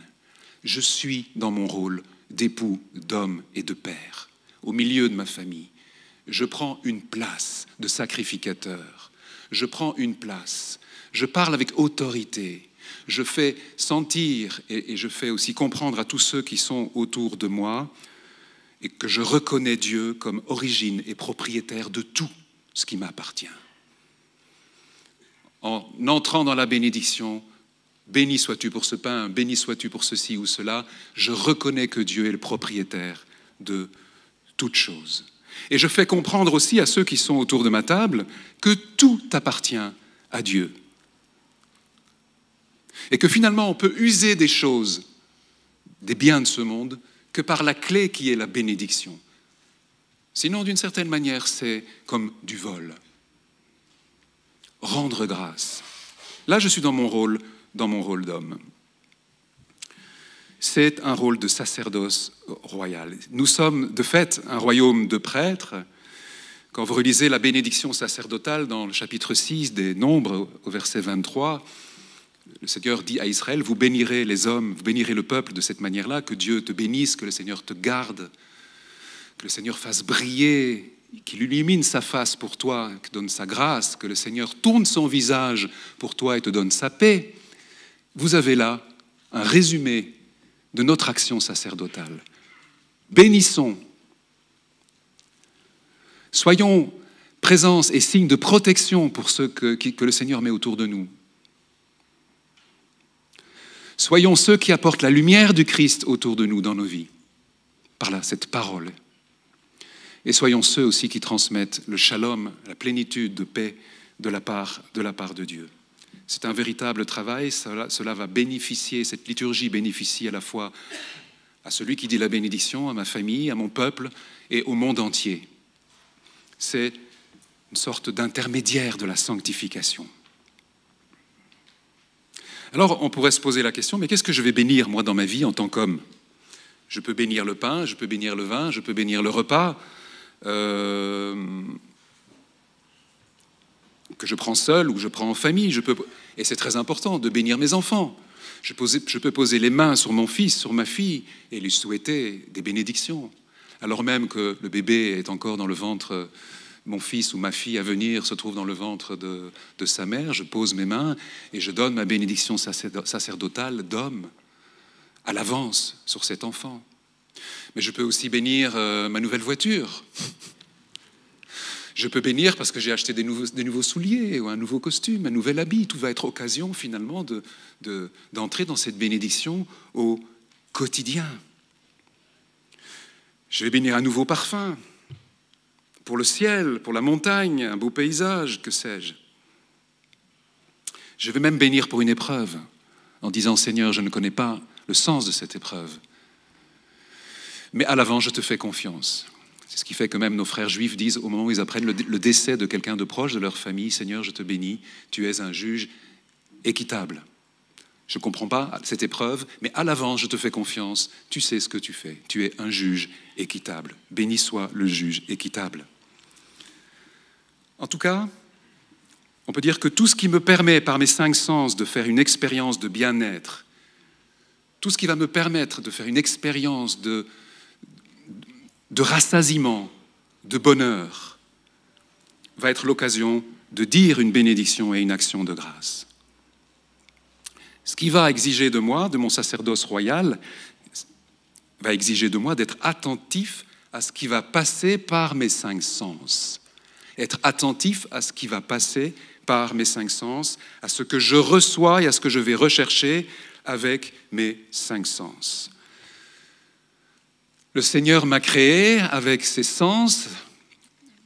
Je suis dans mon rôle d'époux, d'homme et de père, au milieu de ma famille. Je prends une place de sacrificateur, je prends une place. Je parle avec autorité, je fais sentir et je fais aussi comprendre à tous ceux qui sont autour de moi et que je reconnais Dieu comme origine et propriétaire de tout ce qui m'appartient. En entrant dans la bénédiction, béni sois-tu pour ce pain, béni sois-tu pour ceci ou cela, je reconnais que Dieu est le propriétaire de toutes choses. Et je fais comprendre aussi à ceux qui sont autour de ma table que tout appartient à Dieu. Et que finalement, on peut user des choses, des biens de ce monde, que par la clé qui est la bénédiction. Sinon, d'une certaine manière, c'est comme du vol. Rendre grâce. Là, je suis dans mon rôle d'homme. C'est un rôle de sacerdoce royal. Nous sommes, de fait, un royaume de prêtres. Quand vous relisez la bénédiction sacerdotale dans le chapitre 6 des Nombres, au verset 23, le Seigneur dit à Israël, vous bénirez les hommes, vous bénirez le peuple de cette manière-là, que Dieu te bénisse, que le Seigneur te garde, que le Seigneur fasse briller, qu'il illumine sa face pour toi, qu'il donne sa grâce, que le Seigneur tourne son visage pour toi et te donne sa paix. Vous avez là un résumé de notre action sacerdotale. Bénissons. Soyons présence et signe de protection pour ceux que le Seigneur met autour de nous. Soyons ceux qui apportent la lumière du Christ autour de nous dans nos vies, par là, cette parole. Et soyons ceux aussi qui transmettent le shalom, la plénitude de paix de la part de Dieu. C'est un véritable travail, cela va bénéficier, cette liturgie bénéficie à la fois à celui qui dit la bénédiction, à ma famille, à mon peuple et au monde entier. C'est une sorte d'intermédiaire de la sanctification. Alors, on pourrait se poser la question, mais qu'est-ce que je vais bénir, moi, dans ma vie, en tant qu'homme ? Je peux bénir le pain, je peux bénir le vin, je peux bénir le repas, que je prends seul ou que je prends en famille. Et c'est très important de bénir mes enfants. Je peux poser les mains sur mon fils, sur ma fille, et lui souhaiter des bénédictions. Alors même que le bébé est encore dans le ventre, mon fils ou ma fille à venir se trouve dans le ventre de sa mère, je pose mes mains et je donne ma bénédiction sacerdotale d'homme à l'avance sur cet enfant. Mais je peux aussi bénir ma nouvelle voiture. Je peux bénir parce que j'ai acheté des nouveaux souliers ou un nouveau costume, un nouvel habit. Tout va être occasion finalement d'entrer dans cette bénédiction au quotidien. Je vais bénir un nouveau parfum pour le ciel, pour la montagne, un beau paysage, que sais-je. Je vais même bénir pour une épreuve en disant « Seigneur, je ne connais pas le sens de cette épreuve. Mais à l'avant, je te fais confiance. » C'est ce qui fait que même nos frères juifs disent, au moment où ils apprennent le décès de quelqu'un de proche de leur famille, « Seigneur, je te bénis, tu es un juge équitable. Je ne comprends pas cette épreuve, mais à l'avance, je te fais confiance, tu sais ce que tu fais, tu es un juge équitable. Béni soit le juge équitable. » En tout cas, on peut dire que tout ce qui me permet, par mes 5 sens, de faire une expérience de bien-être, tout ce qui va me permettre de faire une expérience de rassasiement, de bonheur, va être l'occasion de dire une bénédiction et une action de grâce. Ce qui va exiger de moi, de mon sacerdoce royal, va exiger de moi d'être attentif à ce qui va passer par mes 5 sens. Être attentif à ce qui va passer par mes 5 sens, à ce que je reçois et à ce que je vais rechercher avec mes 5 sens. Le Seigneur m'a créé avec ses sens,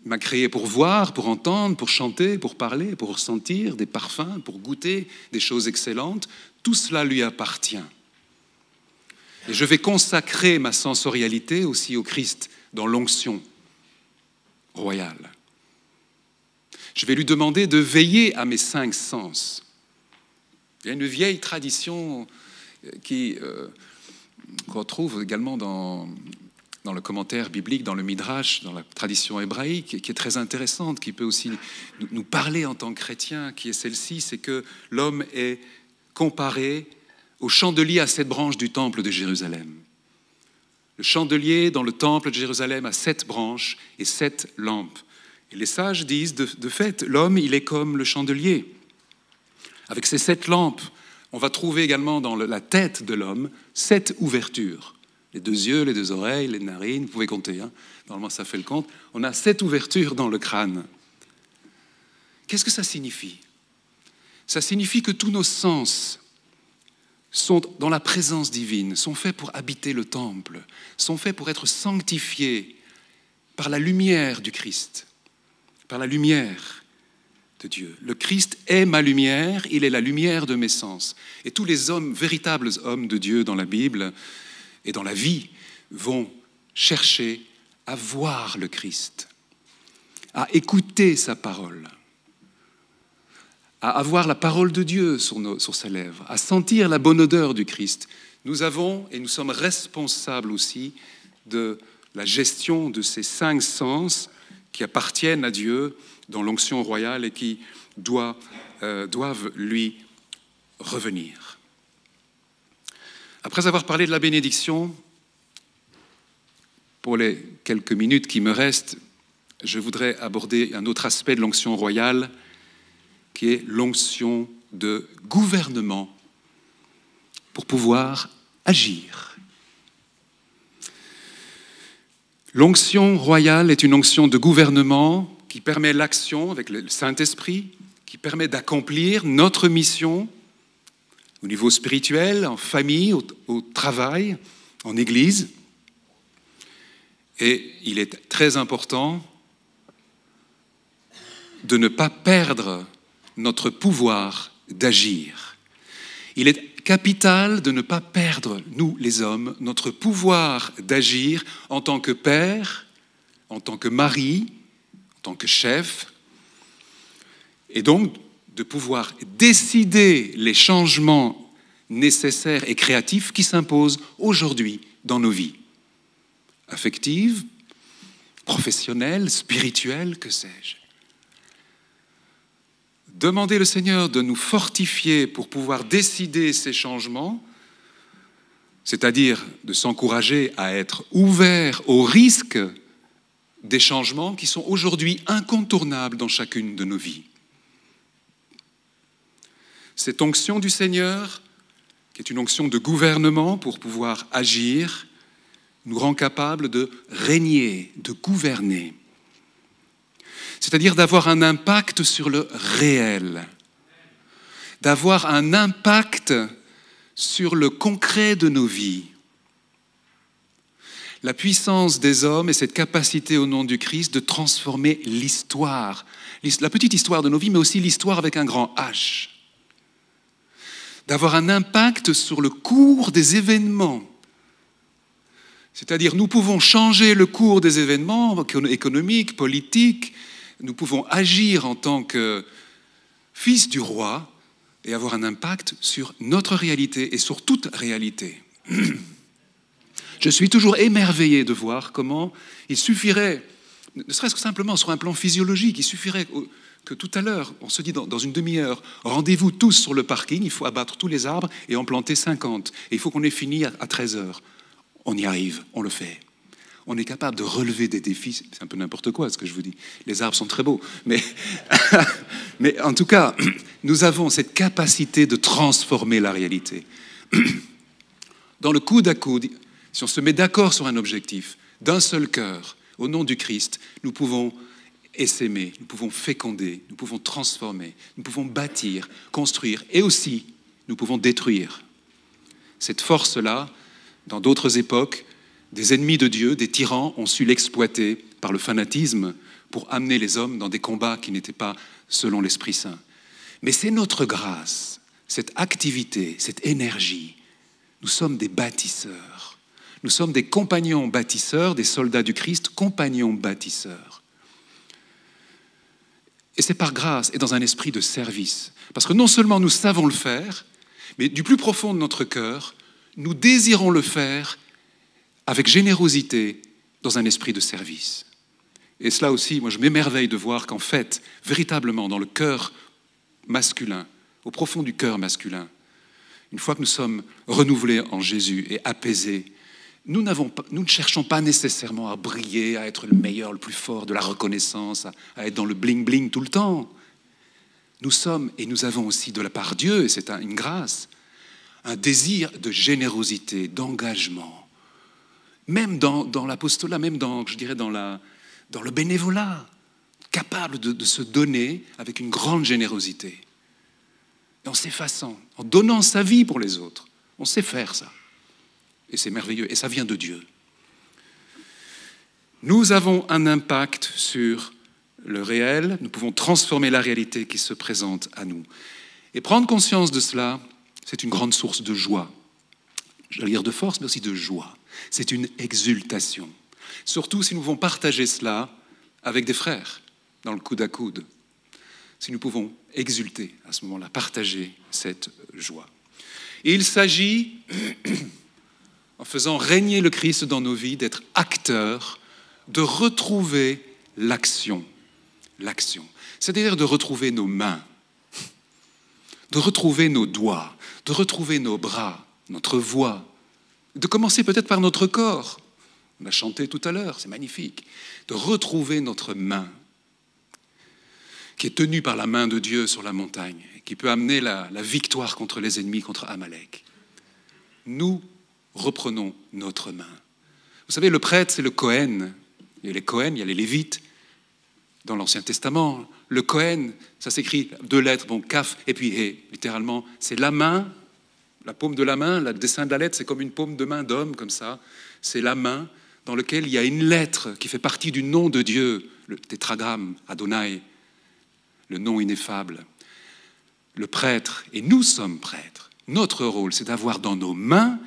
m'a créé pour voir, pour entendre, pour chanter, pour parler, pour ressentir des parfums, pour goûter des choses excellentes. Tout cela lui appartient. Et je vais consacrer ma sensorialité aussi au Christ dans l'onction royale. Je vais lui demander de veiller à mes 5 sens. Il y a une vieille tradition qu'on retrouve également dans le commentaire biblique, dans le Midrash, dans la tradition hébraïque, qui est très intéressante, qui peut aussi nous parler en tant que chrétiens, qui est celle-ci, c'est que l'homme est comparé au chandelier à 7 branches du temple de Jérusalem. Le chandelier dans le temple de Jérusalem a 7 branches et 7 lampes. Et les sages disent, de fait, l'homme, il est comme le chandelier. Avec ces 7 lampes, on va trouver également dans la tête de l'homme 7 ouvertures. Les 2 yeux, les 2 oreilles, les narines, vous pouvez compter, hein. Normalement ça fait le compte. On a 7 ouvertures dans le crâne. Qu'est-ce que ça signifie? Ça signifie que tous nos sens sont dans la présence divine, sont faits pour habiter le temple, sont faits pour être sanctifiés par la lumière du Christ, par la lumière de Dieu. Le Christ est ma lumière, il est la lumière de mes sens. Et tous les hommes, véritables hommes de Dieu dans la Bible et dans la vie, vont chercher à voir le Christ, à écouter sa parole, à avoir la parole de Dieu sur ses lèvres, à sentir la bonne odeur du Christ. Nous avons et nous sommes responsables aussi de la gestion de ces 5 sens qui appartiennent à Dieu dans l'onction royale et qui doivent lui revenir. Après avoir parlé de la bénédiction, pour les quelques minutes qui me restent, je voudrais aborder un autre aspect de l'onction royale, qui est l'onction de gouvernement pour pouvoir agir. L'onction royale est une onction de gouvernement qui permet l'action avec le Saint-Esprit, qui permet d'accomplir notre mission au niveau spirituel, en famille, au travail, en église. Et il est très important de ne pas perdre notre pouvoir d'agir. Il est capital de ne pas perdre, nous les hommes, notre pouvoir d'agir en tant que père, en tant que mari, en tant que chef, et donc de pouvoir décider les changements nécessaires et créatifs qui s'imposent aujourd'hui dans nos vies, affectives, professionnelles, spirituelles, que sais-je. Demander le Seigneur de nous fortifier pour pouvoir décider ces changements, c'est-à-dire de s'encourager à être ouvert au risque des changements qui sont aujourd'hui incontournables dans chacune de nos vies. Cette onction du Seigneur, qui est une onction de gouvernement pour pouvoir agir, nous rend capables de régner, de gouverner. C'est-à-dire d'avoir un impact sur le réel, d'avoir un impact sur le concret de nos vies. La puissance des hommes et cette capacité au nom du Christ de transformer l'histoire, la petite histoire de nos vies, mais aussi l'histoire avec un grand H. D'avoir un impact sur le cours des événements. C'est-à-dire, nous pouvons changer le cours des événements économiques, politiques. Nous pouvons agir en tant que fils du roi et avoir un impact sur notre réalité et sur toute réalité. Je suis toujours émerveillé de voir comment il suffirait, ne serait-ce que simplement sur un plan physiologique, il suffirait que tout à l'heure, on se dit dans une demi-heure, rendez-vous tous sur le parking, il faut abattre tous les arbres et en planter 50. Et il faut qu'on ait fini à 13h. On y arrive, on le fait. on est capable de relever des défis. C'est un peu n'importe quoi ce que je vous dis. Les arbres sont très beaux. Mais en tout cas, nous avons cette capacité de transformer la réalité. Dans le coude à coude, si on se met d'accord sur un objectif, d'un seul cœur, au nom du Christ, nous pouvons essaimer, nous pouvons féconder, nous pouvons transformer, nous pouvons bâtir, construire et aussi nous pouvons détruire. Cette force-là, dans d'autres époques, des ennemis de Dieu, des tyrans ont su l'exploiter par le fanatisme pour amener les hommes dans des combats qui n'étaient pas selon l'Esprit Saint. Mais c'est notre grâce, cette activité, cette énergie. Nous sommes des bâtisseurs. Nous sommes des compagnons bâtisseurs, des soldats du Christ, compagnons bâtisseurs. Et c'est par grâce et dans un esprit de service. Parce que non seulement nous savons le faire, mais du plus profond de notre cœur, nous désirons le faire avec générosité dans un esprit de service. Et cela aussi, moi je m'émerveille de voir qu'en fait, véritablement dans le cœur masculin, au profond du cœur masculin, une fois que nous sommes renouvelés en Jésus et apaisés, nous ne cherchons pas nécessairement à briller, à être le meilleur, le plus fort, de la reconnaissance, à être dans le bling-bling tout le temps. Nous sommes, et nous avons aussi de la part de Dieu, et c'est une grâce, un désir de générosité, d'engagement, même dans l'apostolat, même dans le bénévolat, capable de se donner avec une grande générosité. Et en s'effaçant, en donnant sa vie pour les autres. On sait faire ça. Et c'est merveilleux. Et ça vient de Dieu. Nous avons un impact sur le réel. Nous pouvons transformer la réalité qui se présente à nous. Et prendre conscience de cela, c'est une grande source de joie. J'allais dire de force, mais aussi de joie. C'est une exultation. Surtout si nous pouvons partager cela avec des frères, dans le coude à coude. Si nous pouvons exulter à ce moment-là, partager cette joie. Et il s'agit, en faisant régner le Christ dans nos vies, d'être acteurs, de retrouver l'action. L'action. C'est-à-dire de retrouver nos mains, de retrouver nos doigts, de retrouver nos bras, notre voix, de commencer peut-être par notre corps. On a chanté tout à l'heure, c'est magnifique. De retrouver notre main, qui est tenue par la main de Dieu sur la montagne, et qui peut amener la victoire contre les ennemis, contre Amalek. Nous reprenons notre main. Vous savez, le prêtre, c'est le Cohen. Il y a les Cohen, il y a les Lévites dans l'Ancien Testament. Le Cohen, ça s'écrit 2 lettres, bon, Kaf, et puis He, littéralement, c'est la main, la paume de la main, le dessin de la lettre, c'est comme une paume de main d'homme, comme ça. C'est la main dans laquelle il y a une lettre qui fait partie du nom de Dieu, le tétragramme, Adonai, le nom ineffable. Le prêtre, et nous sommes prêtres, notre rôle, c'est d'avoir dans nos mains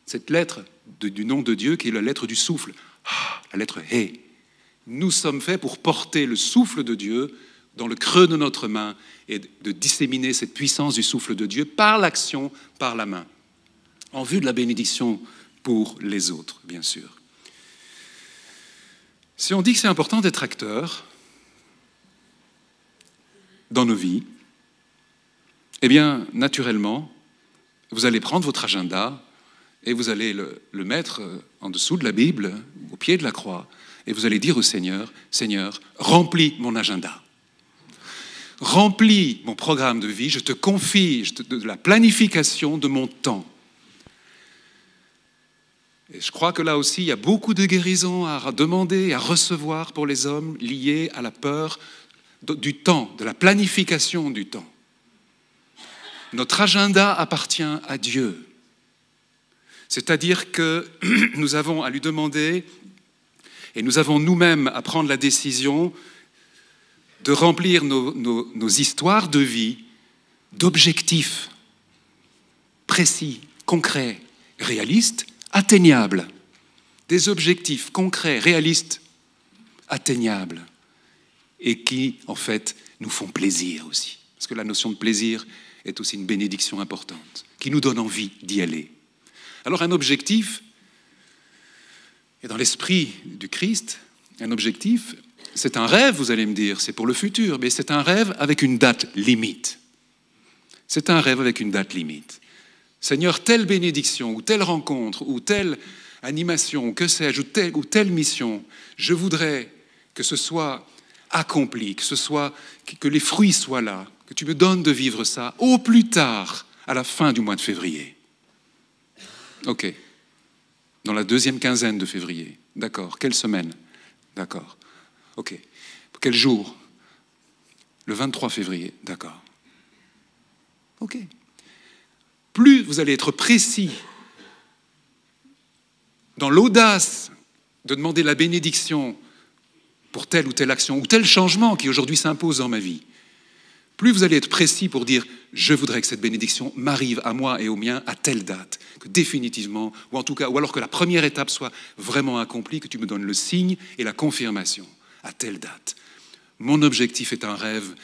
cette lettre du nom de Dieu qui est la lettre du souffle, la lettre He. Nous sommes faits pour porter le souffle de Dieu dans le creux de notre main et de disséminer cette puissance du souffle de Dieu par l'action, par la main, en vue de la bénédiction pour les autres, bien sûr. Si on dit que c'est important d'être acteur dans nos vies, eh bien, naturellement, vous allez prendre votre agenda et vous allez le mettre en dessous de la Bible, au pied de la croix, et vous allez dire au Seigneur, « Seigneur, remplis mon agenda. Remplis mon programme de vie, je te confie de la planification de mon temps. » Et je crois que là aussi, il y a beaucoup de guérisons à demander, à recevoir pour les hommes liées à la peur du temps, de la planification du temps. Notre agenda appartient à Dieu. C'est-à-dire que nous avons à lui demander, et nous avons nous-mêmes à prendre la décision de remplir nos histoires de vie d'objectifs précis, concrets, réalistes, atteignables. Des objectifs concrets, réalistes, atteignables. Et qui, en fait, nous font plaisir aussi. Parce que la notion de plaisir est aussi une bénédiction importante, qui nous donne envie d'y aller. Alors un objectif, et dans l'esprit du Christ, un objectif, c'est un rêve, vous allez me dire, c'est pour le futur, mais c'est un rêve avec une date limite. C'est un rêve avec une date limite. Seigneur, telle bénédiction, ou telle rencontre, ou tel animation, que sais-je, ou telle mission, je voudrais que ce soit accompli, que les fruits soient là, que tu me donnes de vivre ça au plus tard, à la fin du mois de février. Ok. Dans la deuxième quinzaine de février. D'accord. Quelle semaine? D'accord. Ok. Quel jour? Le 23 février. D'accord. Ok. Plus vous allez être précis dans l'audace de demander la bénédiction pour telle ou telle action ou tel changement qui aujourd'hui s'impose dans ma vie, plus vous allez être précis pour dire « je voudrais que cette bénédiction m'arrive à moi et aux miens à telle date », que définitivement, ou en tout cas, ou alors que la première étape soit vraiment accomplie, que tu me donnes le signe et la confirmation à telle date. Mon objectif est un rêve,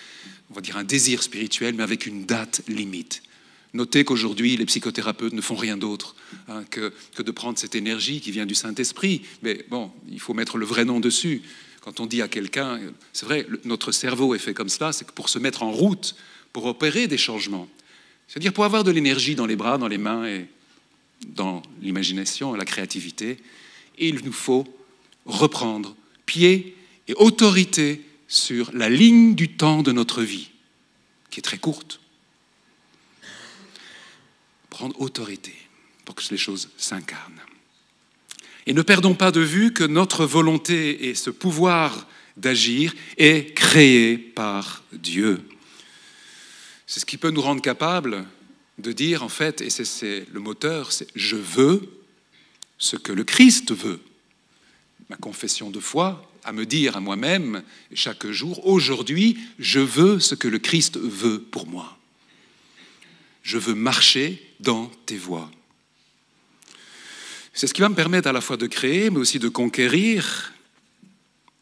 on va dire un désir spirituel, mais avec une date limite. Notez qu'aujourd'hui, les psychothérapeutes ne font rien d'autre que de prendre cette énergie qui vient du Saint-Esprit. Mais bon, il faut mettre le vrai nom dessus. Quand on dit à quelqu'un, c'est vrai, notre cerveau est fait comme cela, c'est que pour se mettre en route, pour opérer des changements, c'est-à-dire pour avoir de l'énergie dans les bras, dans les mains et dans l'imagination et la créativité, il nous faut reprendre pied et autorité sur la ligne du temps de notre vie, qui est très courte. Prendre autorité pour que les choses s'incarnent. Et ne perdons pas de vue que notre volonté et ce pouvoir d'agir est créé par Dieu. C'est ce qui peut nous rendre capables de dire, en fait, et c'est le moteur, c'est « je veux ce que le Christ veut ». Ma confession de foi, à me dire à moi-même chaque jour, aujourd'hui, je veux ce que le Christ veut pour moi. Je veux marcher dans tes voies. C'est ce qui va me permettre à la fois de créer, mais aussi de conquérir,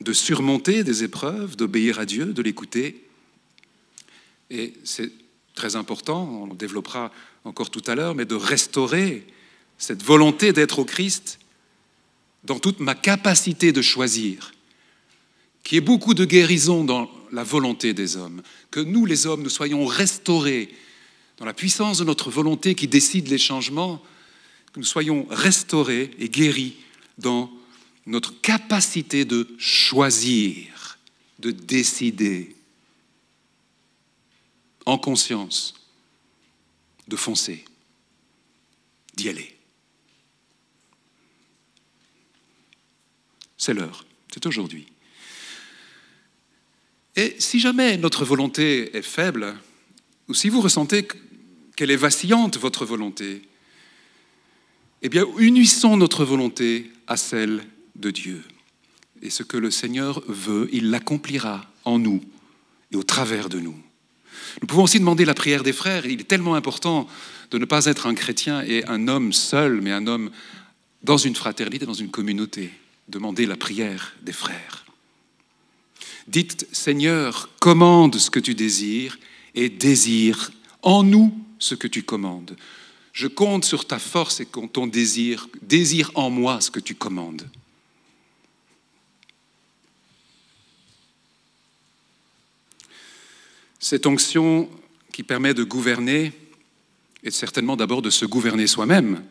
de surmonter des épreuves, d'obéir à Dieu, de l'écouter. Et c'est très important, on le développera encore tout à l'heure, mais de restaurer cette volonté d'être au Christ dans toute ma capacité de choisir, qu'il y ait beaucoup de guérison dans la volonté des hommes, que nous, les hommes, nous soyons restaurés dans la puissance de notre volonté qui décide les changements, que nous soyons restaurés et guéris dans notre capacité de choisir, de décider, en conscience, de foncer, d'y aller. C'est l'heure, c'est aujourd'hui. Et si jamais notre volonté est faible, ou si vous ressentez qu'elle est vacillante, votre volonté, eh bien, unissons notre volonté à celle de Dieu. Et ce que le Seigneur veut, il l'accomplira en nous et au travers de nous. Nous pouvons aussi demander la prière des frères. Il est tellement important de ne pas être un chrétien et un homme seul, mais un homme dans une fraternité, dans une communauté. Demander la prière des frères. Dites, Seigneur, commande ce que tu désires et désire en nous ce que tu commandes. Je compte sur ta force et ton désir. Désire en moi ce que tu commandes. Cette onction qui permet de gouverner est certainement d'abord de se gouverner soi-même,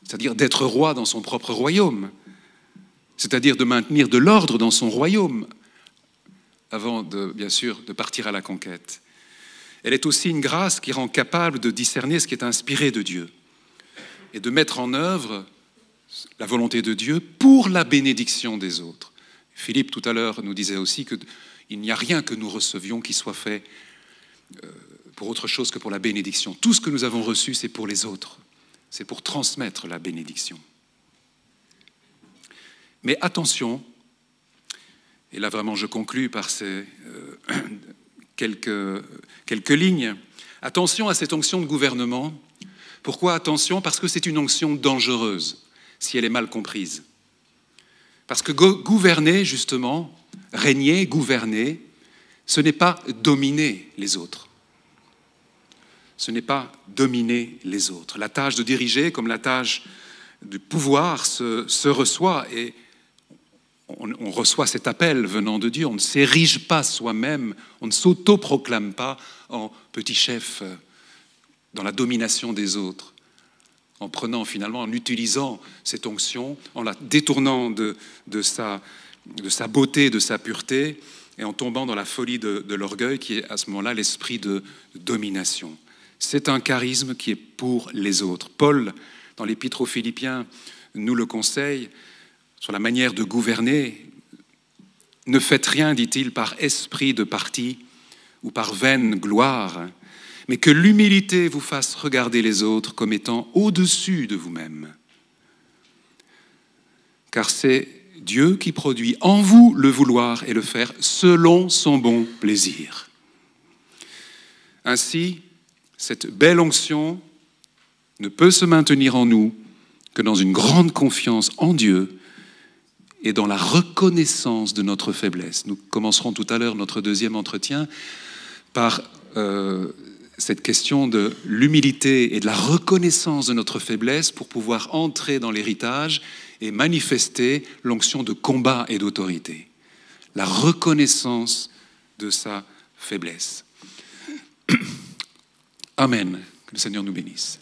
c'est-à-dire d'être roi dans son propre royaume, c'est-à-dire de maintenir de l'ordre dans son royaume avant, bien sûr, de partir à la conquête. Elle est aussi une grâce qui rend capable de discerner ce qui est inspiré de Dieu et de mettre en œuvre la volonté de Dieu pour la bénédiction des autres. Philippe, tout à l'heure, nous disait aussi qu'il n'y a rien que nous recevions qui soit fait pour autre chose que pour la bénédiction. Tout ce que nous avons reçu, c'est pour les autres. C'est pour transmettre la bénédiction. Mais attention, et là vraiment je conclus par ces quelques lignes, attention à cette onction de gouvernement. Pourquoi attention? Parce que c'est une onction dangereuse, si elle est mal comprise. Parce que gouverner, justement, régner, gouverner, ce n'est pas dominer les autres. Ce n'est pas dominer les autres. La tâche de diriger, comme la tâche du pouvoir, se reçoit et on reçoit cet appel venant de Dieu. On ne s'érige pas soi-même, on ne s'autoproclame pas en petit chef dans la domination des autres. en prenant finalement, en utilisant cette onction, en la détournant de sa beauté, de sa pureté, et en tombant dans la folie de l'orgueil, qui est à ce moment-là l'esprit de domination. C'est un charisme qui est pour les autres. Paul, dans l'Épître aux Philippiens, nous le conseille sur la manière de gouverner. Ne faites rien, dit-il, par esprit de parti ou par vaine gloire, mais que l'humilité vous fasse regarder les autres comme étant au-dessus de vous-même. Car c'est Dieu qui produit en vous le vouloir et le faire selon son bon plaisir. Ainsi, cette belle onction ne peut se maintenir en nous que dans une grande confiance en Dieu et dans la reconnaissance de notre faiblesse. Nous commencerons tout à l'heure notre deuxième entretien par cette question de l'humilité et de la reconnaissance de notre faiblesse pour pouvoir entrer dans l'héritage et manifester l'onction de combat et d'autorité. La reconnaissance de sa faiblesse. Amen. Que le Seigneur nous bénisse.